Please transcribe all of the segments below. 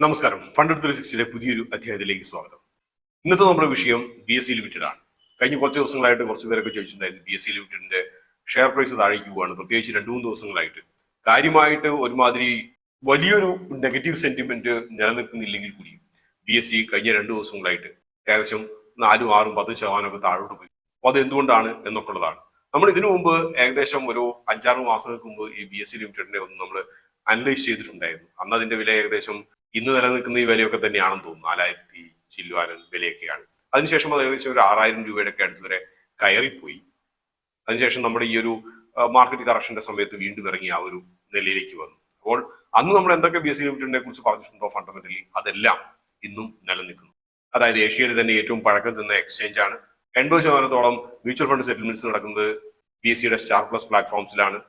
നമസ്കാരം. ഫണ്ട് 360 പുതിയൊരു അധ്യായത്തിലേക്ക് സ്വാഗതം. ഇന്നത്തെ നമ്മുടെ വിഷയം BSE ലിമിറ്റഡ് ആണ്. കഴിഞ്ഞ കുറച്ച് ദിവസങ്ങളായിട്ട് കുറച്ച് പേരൊക്കെ ചോദിച്ചിട്ടുണ്ടായിരുന്നു BSE ലിമിറ്റഡിന്റെ ഷെയർ പ്രൈസ് താഴേക്ക് പോവാണ്. പ്രത്യേകിച്ച് 2-3 ദിവസങ്ങളായിട്ട് കാര്യമായിട്ട് ഒരുമാതിരി വലിയൊരു നെഗറ്റീവ് സെന്റിമെന്റ് നിലനിൽക്കുന്നില്ലെങ്കിൽ കൂടി BSE കഴിഞ്ഞ 2 ദിവസങ്ങളായിട്ട് ഏകദേശം 4, 6, 10% ഒക്കെ താഴോട്ട് പോയി. അപ്പോൾ അത് എന്തുകൊണ്ടാണ് എന്നൊക്കെ ഉള്ളതാണ്. നമ്മൾ ഇതിനു മുമ്പ് ഏകദേശം ഒരു 5-6 മാസങ്ങൾക്ക് മുമ്പ് ഈ BSE ലിമിറ്റഡിനെ ഒന്ന് നമ്മൾ അനലൈസ് ചെയ്തിട്ടുണ്ടായിരുന്നു. അന്ന് അതിന്റെ വില ഏകദേശം ഇന്ന് നിലനിൽക്കുന്ന ഈ വിലയൊക്കെ തന്നെയാണെന്ന് തോന്നുന്നു. 4000 ചില്ലുവാനും വിലയൊക്കെയാണ്. അതിനുശേഷം അത് ഏകദേശം ഒരു 6000 രൂപയുടെ ഒക്കെ അടുത്ത് വരെ കയറിപ്പോയി. അതിനുശേഷം നമ്മുടെ ഈ ഒരു മാർക്കറ്റ് കറക്ഷന്റെ സമയത്ത് വീണ്ടും ഇറങ്ങി ആ ഒരു നിലയിലേക്ക് വന്നു. അപ്പോൾ അന്ന് നമ്മൾ എന്തൊക്കെ BSE ലിമിറ്റഡിനെ കുറിച്ച് പറഞ്ഞിട്ടുണ്ടോ ഫണ്ടമെന്റലി അതെല്ലാം ഇന്നും നിലനിൽക്കുന്നു. അതായത് ഏഷ്യയിൽ തന്നെ ഏറ്റവും പഴക്കം ചെന്ന എക്സ്ചേഞ്ച് ആണ്. 80% മ്യൂച്വൽ ഫണ്ട് സെറ്റിൽമെന്റ്സ് നടക്കുന്നത് BSEയുടെ സ്റ്റാർ പ്ലസ് പ്ലാറ്റ്ഫോംസിലാണ്.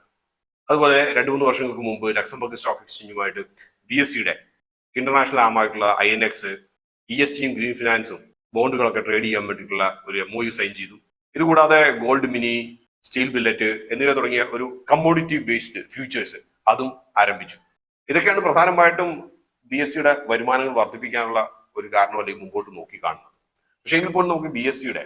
അതുപോലെ 2-3 വർഷങ്ങൾക്ക് മുമ്പ് ലക്സംബർഗ് സ്റ്റോക്ക് എക്സ്ചേഞ്ചുമായിട്ട് BSEയുടെ ഇന്റർനാഷണൽ ആമായിട്ടുള്ള INX, ESGയും ഗ്രീൻ ഫിനാൻസും ബോണ്ടുകളൊക്കെ ട്രേഡ് ചെയ്യാൻ വേണ്ടിയിട്ടുള്ള ഒരു MOU സൈൻ ചെയ്തു. ഇതുകൂടാതെ ഗോൾഡ് മിനി, സ്റ്റീൽ ബില്ലറ്റ് എന്നിവ തുടങ്ങിയ ഒരു കമ്മോഡിറ്റി ബേസ്ഡ് ഫ്യൂച്ചേഴ്സ് അതും ആരംഭിച്ചു. ഇതൊക്കെയാണ് പ്രധാനമായിട്ടും BSEയുടെ വരുമാനങ്ങൾ വർദ്ധിപ്പിക്കാനുള്ള ഒരു കാരണം അല്ലെങ്കിൽ മുമ്പോട്ട് നോക്കി കാണുന്നത്. പക്ഷേ എങ്കിൽ പോലും നമുക്ക് BSEയുടെ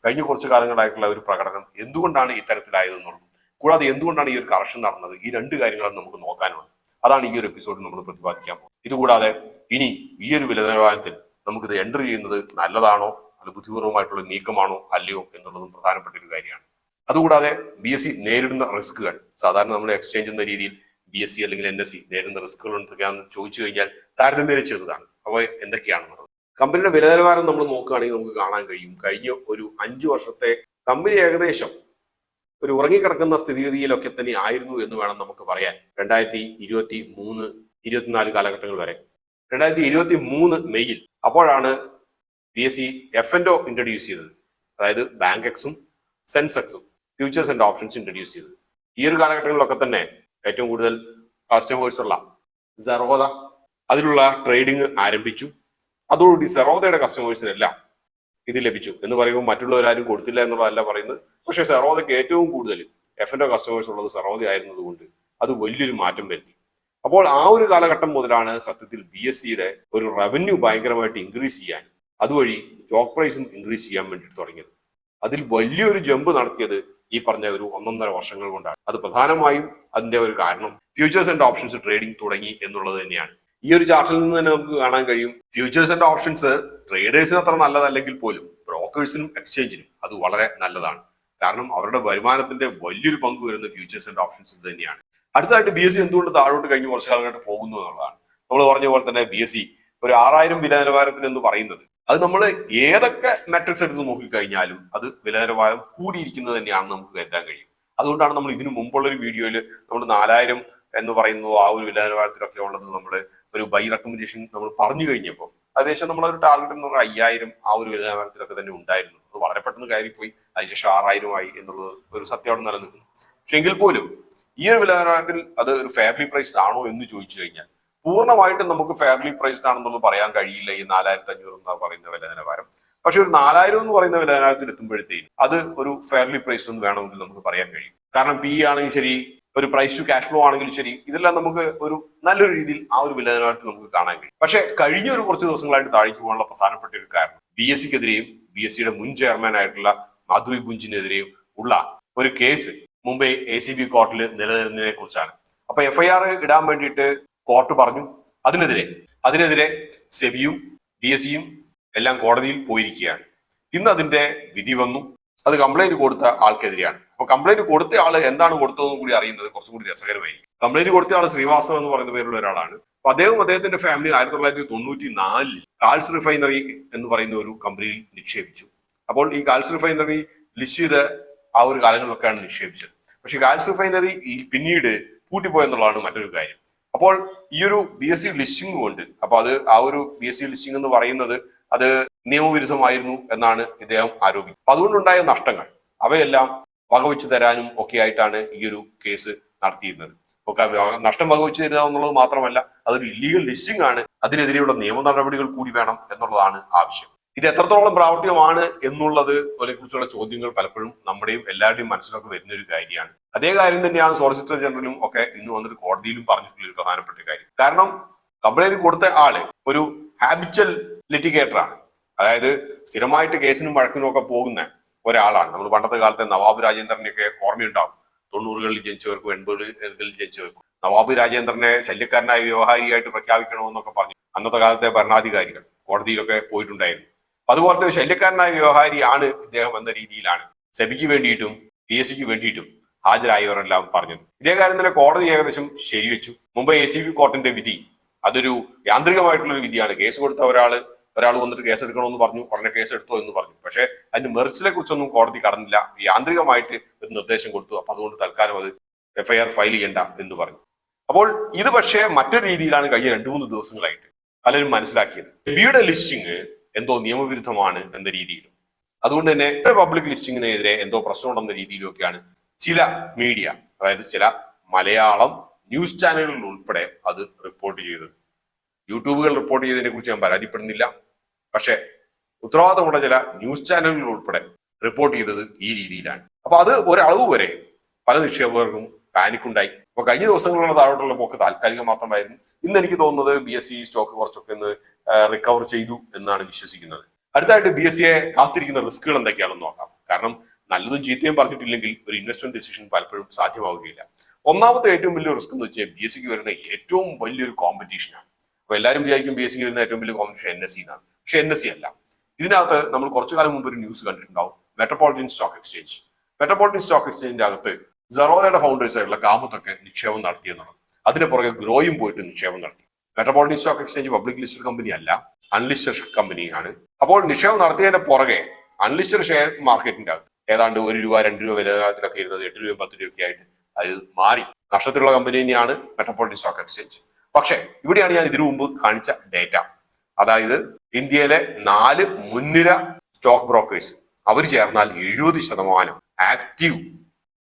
കഴിഞ്ഞ കുറച്ച് കാലങ്ങളായിട്ടുള്ള ഒരു പ്രകടനം എന്തുകൊണ്ടാണ് ഇത്തരത്തിലായതെന്നുള്ളതും കൂടാതെ എന്തുകൊണ്ടാണ് ഈ ഒരു കറക്ഷൻ നടന്നത്, ഈ രണ്ട് കാര്യങ്ങളും നമുക്ക് നോക്കാനുണ്ട്. അതാണ് ഈ ഒരു എപ്പിസോഡിൽ നമ്മൾ പ്രതിപാദിക്കാൻ പോകുന്നത്. ഇതുകൂടാതെ ഇനി ഈ ഒരു വില നിലവാരത്തിൽ നമുക്കിത് എൻ്റർ ചെയ്യുന്നത് നല്ലതാണോ അത് ബുദ്ധിപൂർവമായിട്ടുള്ള നീക്കമാണോ അല്ലയോ എന്നുള്ളതും പ്രധാനപ്പെട്ട ഒരു കാര്യമാണ്. അതുകൂടാതെ BSE നേരിടുന്ന റിസ്കുകൾ, സാധാരണ നമ്മൾ എക്സ്ചേഞ്ച് എന്ന രീതിയിൽ BSE അല്ലെങ്കിൽ NSE നേരിടുന്ന റിസ്കുകൾ എന്തൊക്കെയാണെന്ന് ചോദിച്ചു കഴിഞ്ഞാൽ താരതമ്യേന ചെറുതാണ്. അപ്പോൾ എന്തൊക്കെയാണെന്നുള്ളത് കമ്പനിയുടെ വില നിലവാരം നമ്മൾ നോക്കുകയാണെങ്കിൽ നമുക്ക് കാണാൻ കഴിയും. കഴിഞ്ഞ ഒരു 5 വർഷത്തെ കമ്പനി ഏകദേശം ഒരു ഉറങ്ങിക്കിടക്കുന്ന സ്ഥിതിഗതിയിലൊക്കെ തന്നെ ആയിരുന്നു എന്ന് വേണം നമുക്ക് പറയാൻ. 2023, 24 കാലഘട്ടങ്ങൾ വരെ. 2023 മെയ്യിൽ അപ്പോഴാണ് BSE F&O ഇൻട്രൊഡ്യൂസ് ചെയ്തത്. അതായത് ബാങ്ക് എക്സും സെൻസെക്സും ഫ്യൂച്ചേഴ്സ് ആൻഡ് ഓപ്ഷൻസ് ഇൻട്രൊഡ്യൂസ് ചെയ്തത്. ഈ ഒരു കാലഘട്ടങ്ങളിലൊക്കെ തന്നെ ഏറ്റവും കൂടുതൽ കസ്റ്റമേഴ്സ് ഉള്ള സെറോദ അതിലുള്ള ട്രേഡിംഗ് ആരംഭിച്ചു. അതോടുകൂടി സെറോദയുടെ കസ്റ്റമേഴ്സിനെല്ലാം ഇത് ലഭിച്ചു എന്ന് പറയുമ്പോൾ മറ്റുള്ളവരാരും കൊടുത്തില്ല എന്നുള്ളതല്ല പറയുന്നത്. പക്ഷെ സെറോദയ്ക്ക് ഏറ്റവും കൂടുതൽ F&O കസ്റ്റമേഴ്സ് ഉള്ളത് സെറോദ ആയിരുന്നതുകൊണ്ട് അത് വലിയൊരു മാറ്റം വരുത്തി. അപ്പോൾ ആ ഒരു കാലഘട്ടം മുതലാണ് സത്യത്തിൽ BSEയുടെ ഒരു റവന്യൂ ഭയങ്കരമായിട്ട് ഇൻക്രീസ് ചെയ്യാൻ, അതുവഴി സ്റ്റോക്ക് പ്രൈസും ഇൻക്രീസ് ചെയ്യാൻ വേണ്ടിയിട്ട് തുടങ്ങിയത്. അതിൽ വലിയൊരു ജമ്പ് നടത്തിയത് ഈ പറഞ്ഞ ഒരു 1.5 വർഷങ്ങൾ കൊണ്ടാണ്. അത് പ്രധാനമായും അതിന്റെ ഒരു കാരണം ഫ്യൂച്ചേഴ്സ് ആൻഡ് ഓപ്ഷൻസ് ട്രേഡിംഗ് തുടങ്ങി എന്നുള്ളത് തന്നെയാണ്. ഈ ഒരു ചാർട്ടിൽ നിന്ന് തന്നെ നമുക്ക് കാണാൻ കഴിയും ഫ്യൂച്ചേഴ്സ് ആൻഡ് ഓപ്ഷൻസ് ട്രേഡേഴ്സിന് അത്ര നല്ലതല്ലെങ്കിൽ പോലും ബ്രോക്കേഴ്സിനും എക്സ്ചേഞ്ചിനും അത് വളരെ നല്ലതാണ്. കാരണം അവരുടെ വരുമാനത്തിന്റെ വലിയൊരു പങ്ക് വരുന്നത് ഫ്യൂച്ചേഴ്സ് ആൻഡ് ഓപ്ഷൻസിൽ തന്നെയാണ്. അടുത്തതായിട്ട് BSE എന്തുകൊണ്ട് താഴോട്ട് കഴിഞ്ഞ കുറച്ച് കാലമായിട്ട് പോകുന്നു എന്നുള്ളതാണ്. നമ്മൾ പറഞ്ഞ പോലെ തന്നെ BSE ഒരു 6000 വില നിലവാരത്തിൽ എന്ന് പറയുന്നത് അത് നമ്മൾ ഏതൊക്കെ മെട്രിക്സ് എടുത്ത് നോക്കിക്കഴിഞ്ഞാലും അത് വില നിലവാരം കൂടിയിരിക്കുന്നത് തന്നെയാണെന്ന് നമുക്ക് കരുതാൻ കഴിയും. അതുകൊണ്ടാണ് നമ്മൾ ഇതിനു മുമ്പുള്ള ഒരു വീഡിയോയിൽ നമ്മൾ 4000 എന്ന് പറയുന്നത് ആ ഒരു വില നിലവാരത്തിലൊക്കെ ഉള്ളത് നമ്മൾ ഒരു ബൈ റെക്കമെൻഡേഷൻ നമ്മൾ പറഞ്ഞു കഴിഞ്ഞപ്പോൾ ഏകദേശം നമ്മളൊരു ടാർഗറ്റ് എന്ന് പറഞ്ഞാൽ 5000 ആ ഒരു വില നിലവാരത്തിലൊക്കെ തന്നെ ഉണ്ടായിരുന്നു. അത് വളരെ പെട്ടെന്ന് കയറിപ്പോയി. അതിനുശേഷം 6000 ആയി എന്നുള്ളത് ഒരു സത്യം അവിടെ നിലനിൽക്കുന്നു. പക്ഷെ എങ്കിൽ പോലും ഈ ഒരു വില നിലവാരത്തിൽ അത് ഒരു ഫെയർലി പ്രൈസ്ഡ് ആണോ എന്ന് ചോദിച്ചു കഴിഞ്ഞാൽ പൂർണ്ണമായിട്ടും നമുക്ക് ഫെയർലി പ്രൈസ്ഡ് ആണെന്നുള്ളത് പറയാൻ കഴിയില്ല ഈ 4500 എന്ന് പറയുന്ന വില നിലവാരം. പക്ഷെ ഒരു 4000 എന്ന് പറയുന്ന വില നിലവാരത്തിൽ എത്തുമ്പോഴത്തേക്കും അത് ഒരു ഫെയർലി പ്രൈസ്ഡ് എന്ന് വേണമെങ്കിൽ നമുക്ക് പറയാൻ കഴിയും. കാരണം PE ആണെങ്കിൽ ശരി, ഒരു പ്രൈസ് ടു ക്യാഷ് ഫ്ലോ ആണെങ്കിലും ശരി, ഇതെല്ലാം നമുക്ക് ഒരു നല്ലൊരു രീതിയിൽ ആ ഒരു വില നിലവാരത്തിൽ നമുക്ക് കാണാൻ കഴിയും. പക്ഷെ കഴിഞ്ഞ ഒരു കുറച്ച് ദിവസങ്ങളായിട്ട് താഴേക്ക് പോകാനുള്ള പ്രധാനപ്പെട്ട ഒരു കാരണം BSEക്കെതിരെയും BSEയുടെ മുൻ ചെയർമാൻ ആയിട്ടുള്ള മാധവി ബുഞ്ചിനെതിരെയും ഉള്ള ഒരു കേസ് മുംബൈ ACB കോർട്ടിൽ നിലനിൽക്കുന്നതിനെ കുറിച്ചാണ്. അപ്പൊ FIR ഇടാൻ വേണ്ടിയിട്ട് കോർട്ട് പറഞ്ഞു. അതിനെതിരെ സെബിയും BSEയും എല്ലാം കോടതിയിൽ പോയിരിക്കുകയാണ്. ഇന്ന് അതിന്റെ വിധി വന്നു. അത് കംപ്ലൈന്റ് കൊടുത്ത ആൾക്കെതിരെയാണ്. അപ്പൊ കംപ്ലൈന്റ് കൊടുത്ത ആള് എന്താണ് കൊടുത്തതെന്നും കൂടി അറിയുന്നത് കുറച്ചും കൂടി രസകരമായിരിക്കും. കംപ്ലൈന്റ് കൊടുത്ത ആൾ ശ്രീവാസ്തവ് എന്ന് പറയുന്ന പേരുള്ള ഒരാളാണ്. അപ്പൊ അദ്ദേഹത്തിന്റെ ഫാമിലി 1994 കാൾസ് റിഫൈനറി എന്ന് പറയുന്ന ഒരു കമ്പനിയിൽ നിക്ഷേപിച്ചു. അപ്പോൾ ഈ കാൾസ് റിഫൈനറി ലിസ്റ്റ് ചെയ്ത് ആ ഒരു കാലങ്ങളിലൊക്കെയാണ് നിക്ഷേപിച്ചത്. പക്ഷെ കാൾസ് റിഫൈനറി പിന്നീട് പൂട്ടിപ്പോയെന്നുള്ളതാണ് മറ്റൊരു കാര്യം. അപ്പോൾ ഈ ഒരു BSE ലിസ്റ്റിംഗ് കൊണ്ട് അപ്പൊ അത് ആ ഒരു BSE ലിസ്റ്റിംഗ് എന്ന് പറയുന്നത് അത് നിയമവിരുദ്ധമായിരുന്നു എന്നാണ് ഇദ്ദേഹം ആരോപിക്കുന്നത്. അതുകൊണ്ടുണ്ടായ നഷ്ടങ്ങൾ അവയെല്ലാം വകവെച്ച് തരാനും ഒക്കെ ആയിട്ടാണ് ഈ ഒരു കേസ് നടത്തിയിരുന്നത്. നഷ്ടം വകവെച്ച് തരിക എന്നുള്ളത് മാത്രമല്ല, അതൊരു ഇല്ലീഗൽ ലിസ്റ്റിംഗ് ആണ്. അതിനെതിരെയുള്ള നിയമ നടപടികൾ കൂടി വേണം എന്നുള്ളതാണ് ആവശ്യം. ഇത് എത്രത്തോളം പ്രാവർത്തികമാണ് എന്നുള്ളത് കുറിച്ചുള്ള ചോദ്യങ്ങൾ പലപ്പോഴും നമ്മുടെയും എല്ലാവരുടെയും മനസ്സിലൊക്കെ വരുന്ന ഒരു കാര്യമാണ്. അതേ കാര്യം തന്നെയാണ് സോളിസിറ്റർ ജനറലും ഒക്കെ ഇന്ന് വന്നിട്ട് കോടതിയിലും പറഞ്ഞിട്ടുള്ള ഒരു പ്രധാനപ്പെട്ട കാര്യം. കാരണം കംപ്ലൈന്റ് കൊടുത്ത ആള് ഒരു ഹാബിച്വൽ ലിറ്റിഗേറ്റർ ആണ്. അതായത് സ്ഥിരമായിട്ട് കേസിനും വഴക്കിനും ഒക്കെ പോകുന്ന ഒരാളാണ്. നമ്മൾ പണ്ടത്തെ കാലത്തെ നവാബ് രാജേന്ദ്രനെയൊക്കെ ഓർമ്മയുണ്ടാവും. 90കളിൽ ജനിച്ചവർക്കും 80കളിൽ ജനിച്ചവർക്കും നവാബ് രാജേന്ദ്രനെ ശല്യക്കാരനായ വ്യവഹാരിയായിട്ട് പ്രഖ്യാപിക്കണമെന്നൊക്കെ പറഞ്ഞു അന്നത്തെ കാലത്തെ ഭരണാധികാരികൾ കോടതിയിലൊക്കെ പോയിട്ടുണ്ടായിരുന്നു. അതുപോലത്തെ ശല്യക്കാരനായ വ്യവഹാരിയാണ് ഇദ്ദേഹം എന്ന രീതിയിലാണ് സെബിക്ക് വേണ്ടിയിട്ടും PSCക്ക് വേണ്ടിയിട്ടും ഹാജരായവരെല്ലാം പറഞ്ഞത്. ഇതേ കാര്യം തന്നെ കോടതി ഏകദേശം ശരിവെച്ചു. മുംബൈ ACB കോർട്ടിന്റെ വിധി അതൊരു യാന്ത്രികമായിട്ടുള്ള ഒരു വിധിയാണ്. കേസ് കൊടുത്ത ഒരാൾ വന്നിട്ട് കേസ് എടുക്കണമെന്ന് പറഞ്ഞു, ഉടനെ കേസ് എടുത്തോ എന്ന് പറഞ്ഞു. പക്ഷേ അതിന്റെ മെറിറ്റ്സിനെ കുറിച്ചൊന്നും കോടതി കടന്നില്ല. യാന്ത്രികമായിട്ട് ഒരു നിർദ്ദേശം കൊടുത്തു. അപ്പൊ അതുകൊണ്ട് തൽക്കാലം അത് FIR ഫയൽ ചെയ്യണ്ട എന്ന് പറഞ്ഞു. അപ്പോൾ ഇത് പക്ഷേ മറ്റൊരു രീതിയിലാണ് കഴിഞ്ഞ 2-3 ദിവസങ്ങളായിട്ട് പലരും മനസ്സിലാക്കിയത്. സെബിയുടെ ലിസ്റ്റിംഗ് എന്തോ നിയമവിരുദ്ധമാണ് എന്ന രീതിയിലും അതുകൊണ്ട് തന്നെ പബ്ലിക് ലിസ്റ്റിംഗിനെതിരെ എന്തോ പ്രശ്നമുണ്ടെന്ന രീതിയിലൊക്കെയാണ് ചില മീഡിയ, അതായത് ചില മലയാളം ന്യൂസ് ചാനലുകളിൽ ഉൾപ്പെടെ അത് റിപ്പോർട്ട് ചെയ്തത്. യൂട്യൂബുകൾ റിപ്പോർട്ട് ചെയ്തതിനെ കുറിച്ച് ഞാൻ പരാതിപ്പെടുന്നില്ല. പക്ഷെ ഉത്തരവാദിത്തമുള്ള ചില ന്യൂസ് ചാനലുകൾ ഉൾപ്പെടെ റിപ്പോർട്ട് ചെയ്തത് ഈ രീതിയിലാണ്. അപ്പൊ അത് ഒരളവ് വരെ പല നിക്ഷേപകർക്കും പാനിക്കുണ്ടായി. അപ്പൊ കഴിഞ്ഞ ദിവസങ്ങളിലുള്ള താഴോട്ടുള്ള പോക്ക് താൽക്കാലികം മാത്രമായിരുന്നു. ഇന്ന് എനിക്ക് തോന്നുന്നത് BSE സ്റ്റോക്ക് കുറച്ചൊക്കെ ഒന്ന് റിക്കവർ ചെയ്തു എന്നാണ് വിശ്വസിക്കുന്നത്. അടുത്തായിട്ട് BSEയെ കാത്തിരിക്കുന്ന റിസ്കുകൾ എന്തൊക്കെയാണെന്ന് നോക്കാം. കാരണം നല്ലതും ചീത്തയും പറഞ്ഞിട്ടില്ലെങ്കിൽ ഒരു ഇൻവെസ്റ്റ്മെന്റ് ഡിസിഷൻ പലപ്പോഴും സാധ്യമാവുകയില്ല. ഒന്നാമത്തെ ഏറ്റവും വലിയ റിസ്ക് എന്ന് വെച്ചാൽ BSEക്ക് വരുന്ന ഏറ്റവും വലിയൊരു കോമ്പറ്റീഷനാണ്. അപ്പൊ എല്ലാവരും വിചാരിക്കും BSEക്ക് വരുന്ന ഏറ്റവും വലിയ കോമ്പറ്റീഷൻ NSE എന്നാണ്. പക്ഷെ NSE അല്ല. ഇതിനകത്ത് നമ്മൾ കുറച്ചു കാലം മുമ്പ് ഒരു ന്യൂസ് കണ്ടിട്ടുണ്ടാവും, metropolitan stock exchange. Metropolitan stock എക്സ്ചേഞ്ചിന്റെ അകത്ത് സറോദയുടെ ഫൗണ്ടേഴ്സ് ആയിട്ടുള്ള കാമത്തൊക്കെ നിക്ഷേപം നടത്തിയെന്നുള്ളത്. അതിന് പുറകെ ഗ്രോയും പോയിട്ട് നിക്ഷേപം നടത്തി. Metropolitan stock exchange public listed company അല്ല, അൺലിസ്റ്റഡ് കമ്പനിയാണ്. അപ്പോൾ നിക്ഷേപം നടത്തിയതിന്റെ പുറകെ അൺലിസ്റ്റഡ് ഷെയർ മാർക്കറ്റിന്റെ അകത്ത് ഏതാണ്ട് ₹1, ₹2 വിലനിലവാരത്തിലൊക്കെ ഇരുന്നത് 8 രൂപയും 10 രൂപയൊക്കെ ആയിട്ട് അത് മാറി. നഷ്ടത്തിലുള്ള കമ്പനി തന്നെയാണ് മെട്രോപൊളിറ്റൻ സ്റ്റോക്ക് എക്സ്ചേഞ്ച്. പക്ഷേ ഇവിടെയാണ് ഞാൻ ഇതിനു മുമ്പ് കാണിച്ച ഡേറ്റ. അതായത് ഇന്ത്യയിലെ 4 മുൻനിര സ്റ്റോക്ക് ബ്രോക്കേഴ്സ് അവർ ചേർന്നാൽ 70% ആക്റ്റീവ്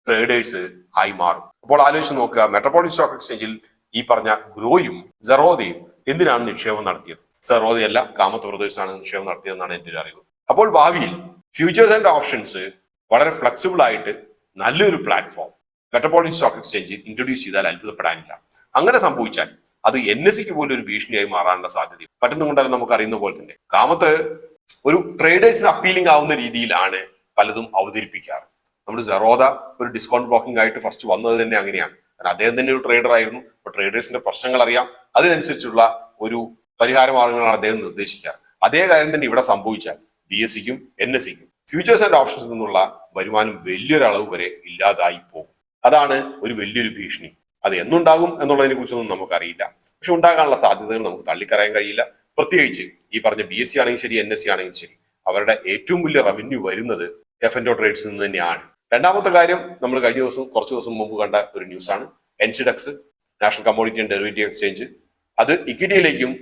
ട്രേഡേഴ്സ് ആയി മാറും. അപ്പോൾ ആലോചിച്ച് നോക്കുക, മെട്രോപൊളിറ്റൻ സ്റ്റോക്ക് എക്സ്ചേഞ്ചിൽ ഈ പറഞ്ഞ ഗ്രോയും സറോദയും എന്തിനാണ് നിക്ഷേപം നടത്തിയത്? സറോദയല്ല, കാമത്ത് ബ്രദേഴ്സ് ആണ് നിക്ഷേപം നടത്തിയതെന്നാണ് എന്റെ ഒരു അറിവ്. അപ്പോൾ ഭാവിയിൽ ഫ്യൂച്ചേഴ്സ് ആൻഡ് ഓപ്ഷൻസ് വളരെ ഫ്ലെക്സിബിൾ ആയിട്ട് നല്ലൊരു platform metropolitan stock exchange introduce ചെയ്താൽ അത്ഭുതപ്പെടാനില്ല. അങ്ങനെ സംഭവിച്ചാൽ അത് NSEക്ക് പോലും ഒരു ഭീഷണിയായി മാറാനുള്ള സാധ്യത പറ്റുന്നുകൊണ്ടല്ല. നമുക്ക് അറിയുന്ന പോലെ തന്നെ കാമത്ത് ഒരു ട്രേഡേഴ്സിന് അപ്പീലിംഗ് ആവുന്ന രീതിയിലാണ് പലതും അവതരിപ്പിക്കാറ്. നമ്മുടെ സറോദ ഒരു ഡിസ്കൗണ്ട് ബ്ലോക്കിംഗ് ആയിട്ട് ഫസ്റ്റ് വന്നത് തന്നെ അങ്ങനെയാണ്. കാരണം അദ്ദേഹം തന്നെ ഒരു ട്രേഡർ ആയിരുന്നു. അപ്പൊ ട്രേഡേഴ്സിന്റെ പ്രശ്നങ്ങൾ അറിയാം, അതിനനുസരിച്ചുള്ള ഒരു പരിഹാര മാർഗങ്ങളാണ് അദ്ദേഹം നിർദ്ദേശിക്കാറ്. അതേ കാര്യം തന്നെ ഇവിടെ സംഭവിച്ചാൽ BSEക്കും NSEക്കും ഫ്യൂച്ചേഴ്സ് ആൻഡ് ഓപ്ഷൻസിൽ നിന്നുള്ള വരുമാനം വലിയൊരളവ് വരെ ഇല്ലാതായി പോകും. അതാണ് ഒരു വലിയൊരു ഭീഷണി. അത് എന്നുണ്ടാകും എന്നുള്ളതിനെ കുറിച്ചൊന്നും നമുക്കറിയില്ല. പക്ഷെ ഉണ്ടാകാനുള്ള സാധ്യതകൾ നമുക്ക് തള്ളിക്കറിയാൻ കഴിയില്ല. പ്രത്യേകിച്ച് ഈ പറഞ്ഞ BSE ആണെങ്കിൽ ശരി, NSE ആണെങ്കിൽ ശരി, അവരുടെ ഏറ്റവും വലിയ റവന്യൂ വരുന്നത് F&O ട്രേഡ്സിൽ നിന്ന് തന്നെയാണ്. രണ്ടാമത്തെ കാര്യം, നമ്മൾ കുറച്ച് ദിവസം മുമ്പ് കണ്ട ഒരു ന്യൂസാണ്. NCDEX, national commodity and derivative exchange, അത് ഇക്വിറ്റിയിലേക്കും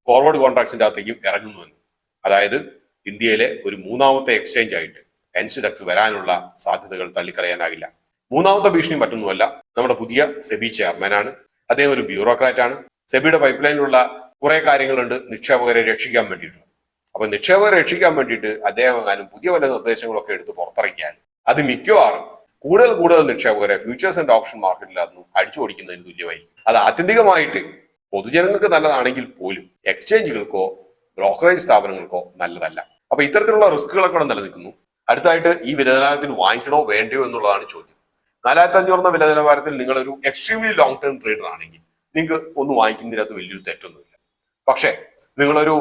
ഫോർവേഡ് കോൺട്രാക്ട്സിന്റെ അകത്തേക്കും ഇറങ്ങുന്നുവെന്ന്. അതായത് ഇന്ത്യയിലെ ഒരു 3ാമത്തെ എക്സ്ചേഞ്ച് ആയിട്ട് NCDEX വരാനുള്ള സാധ്യതകൾ തള്ളിക്കളയാനാകില്ല. 3ാമത്തെ ഭീഷണി മറ്റൊന്നുമല്ല, നമ്മുടെ പുതിയ സെബി ചെയർമാനാണ്. അദ്ദേഹം ഒരു ബ്യൂറോക്രാറ്റ് ആണ്. സെബിയുടെ പൈപ്പ് ലൈനിലുള്ള കുറെ കാര്യങ്ങളുണ്ട് നിക്ഷേപകരെ രക്ഷിക്കാൻ വേണ്ടിയിട്ടുള്ളത്. അപ്പൊ നിക്ഷേപകരെ രക്ഷിക്കാൻ വേണ്ടിയിട്ട് അദ്ദേഹം എങ്ങാനും പുതിയ വല്ല നിർദ്ദേശങ്ങളൊക്കെ എടുത്ത് പുറത്തിറക്കിയാൽ അത് മിക്കവാറും കൂടുതൽ നിക്ഷേപകരെ ഫ്യൂച്ചേഴ്സ് ആൻഡ് ഓപ്ഷൻ മാർക്കറ്റിൽ അതൊന്നും അടിച്ചു ഓടിക്കുന്നതിന് തുല്യമായിരിക്കും. അത് ആത്യന്തികമായിട്ട് പൊതുജനങ്ങൾക്ക് നല്ലതാണെങ്കിൽ പോലും എക്സ്ചേഞ്ചുകൾക്കോ ബ്രോക്കറേജ് സ്ഥാപനങ്ങൾക്കോ നല്ലതല്ല. അപ്പൊ ഇത്തരത്തിലുള്ള റിസ്കുകളൊക്കെ നിലനിൽക്കുന്നു. അടുത്തായിട്ട് ഈ വില നിലവാരത്തിൽ വാങ്ങിക്കണോ വേണ്ടയോ എന്നുള്ളതാണ് ചോദ്യം. 4500 എന്ന വില നിലവാരത്തിൽ നിങ്ങളൊരു എക്സ്ട്രീംലി ലോങ് ടേം ട്രേഡർ ആണെങ്കിൽ നിങ്ങൾക്ക് ഒന്ന് വാങ്ങിക്കുന്നതിനകത്ത് വലിയൊരു തെറ്റൊന്നുമില്ല. പക്ഷേ നിങ്ങളൊരു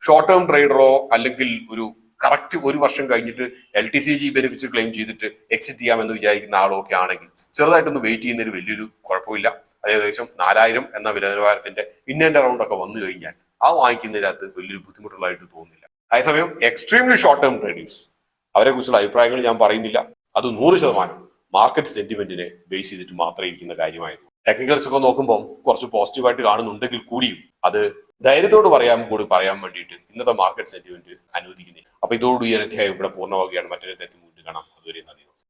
ഷോർട്ട് ടേം ട്രേഡറോ അല്ലെങ്കിൽ ഒരു കറക്റ്റ് 1 വർഷം കഴിഞ്ഞിട്ട് LTCG ബെനിഫിറ്റ്സ് ക്ലെയിം ചെയ്തിട്ട് എക്സിറ്റ് ചെയ്യാമെന്ന് വിചാരിക്കുന്ന ആളോ ഒക്കെ ആണെങ്കിൽ ചെറുതായിട്ടൊന്ന് വെയിറ്റ് ചെയ്യുന്നതിന് വലിയൊരു കുഴപ്പമില്ല. ഏകദേശം 4000 എന്ന വില നിലവാരത്തിന്റെ ഇൻ ആൻഡ് അറൗണ്ട് ഒക്കെ വന്നു കഴിഞ്ഞാൽ ആ വാങ്ങിക്കുന്നതിനകത്ത് വലിയൊരു ബുദ്ധിമുട്ടുള്ളതായിട്ട് തോന്നുന്നില്ല. അതേസമയം എക്സ്ട്രീംലി ഷോർട്ട് ടേം ട്രേഡേഴ്സ്, അവരെ കുറിച്ചുള്ള അഭിപ്രായങ്ങൾ ഞാൻ പറയുന്നില്ല. അത് 100% മാർക്കറ്റ് സെന്റിമെന്റിനെ ബേസ് ചെയ്തിട്ട് മാത്രമേ ഇരിക്കുന്ന കാര്യമായിരുന്നു. ടെക്നിക്കൽസ് ഒക്കെ നോക്കുമ്പോൾ കുറച്ച് പോസിറ്റീവായിട്ട് കാണുന്നുണ്ടെങ്കിൽ കൂടിയും അത് ധൈര്യത്തോട് പറയാൻ വേണ്ടിയിട്ട് ഇന്നത്തെ മാർക്കറ്റ് സെന്റിമെന്റ് അനുവദിക്കുന്നില്ല. അപ്പൊ ഇതോടുകൂടി ഈ അധ്യായം ഇവിടെ പൂർണ്ണമാവുകയാണ്. മറ്റൊരു അധ്യായത്തിൽ വീണ്ടും കാണാം. അതുവരെ നന്ദി.